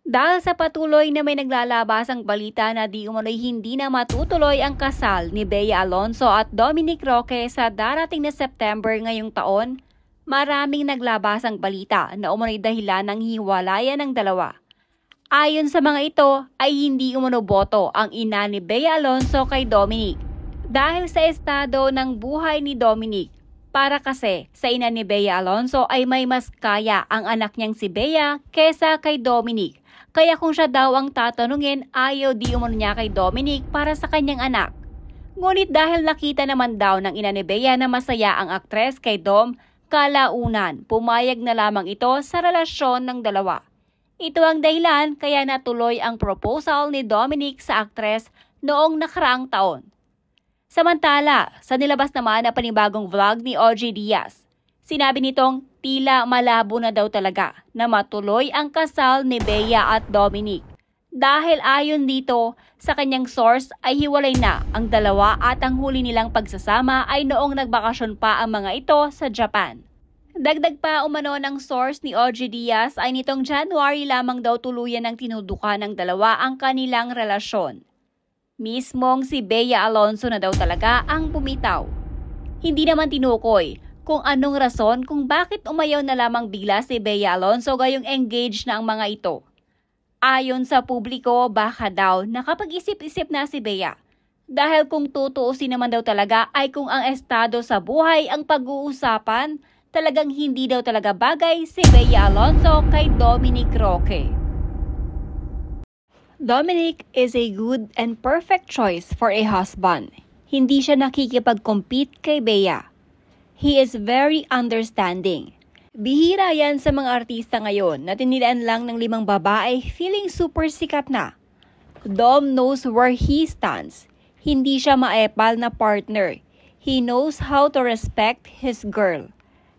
Dahil sa patuloy na may naglalabasang balita na di umano'y hindi na matutuloy ang kasal ni Bea Alonzo at Dominic Roque sa darating na September ngayong taon, maraming naglabasang balita na umano'y dahilan ng hiwalayan ng dalawa. Ayon sa mga ito ay hindi umano boto ang ina ni Bea Alonzo kay Dominic dahil sa estado ng buhay ni Dominic. Para kasi sa ina ni Bea Alonzo ay may mas kaya ang anak niyang si Bea kesa kay Dominic. Kaya kung siya daw ang tatanungin, ayaw di umano niya kay Dominic para sa kanyang anak. Ngunit dahil nakita naman daw ng ina ni Bea na masaya ang aktres kay Dom, kalaunan pumayag na lamang ito sa relasyon ng dalawa. Ito ang dahilan kaya natuloy ang proposal ni Dominic sa aktres noong nakaraang taon. Samantala, sa nilabas naman na panibagong vlog ni OG Diaz, sinabi nitong tila malabo na daw talaga na matuloy ang kasal ni Bea at Dominic. Dahil ayon dito, sa kanyang source ay hiwalay na ang dalawa at ang huli nilang pagsasama ay noong nagbakasyon pa ang mga ito sa Japan. Dagdag pa umano ng source ni OG Diaz ay nitong January lamang daw tuluyan ng tinudukan ng dalawa ang kanilang relasyon. Mismong si Bea Alonzo na daw talaga ang bumitaw. Hindi naman tinukoy kung anong rason kung bakit umayaw na lamang bigla si Bea Alonzo gayong engaged na ang mga ito. Ayon sa publiko, baka daw nakapag-isip-isip na si Bea. Dahil kung tutuusin naman daw talaga ay kung ang estado sa buhay ang pag-uusapan, talagang hindi daw talaga bagay si Bea Alonzo kay Dominic Roque. Dominic is a good and perfect choice for a husband. Hindi siya nakikipag-compete kay Bea. He is very understanding. Bihira yan sa mga artista ngayon na tinilaan lang ng 5 babae feeling super sikat na. Dom knows where he stands. Hindi siya maepal na partner. He knows how to respect his girl.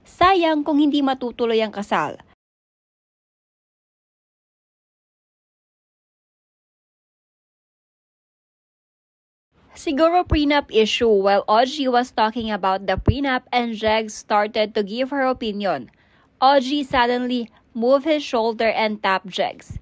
Sayang kung hindi matutuloy ang kasal. Siguro prenup issue while OG was talking about the prenup and Jegs started to give her opinion. OG suddenly moved his shoulder and tapped Jegs.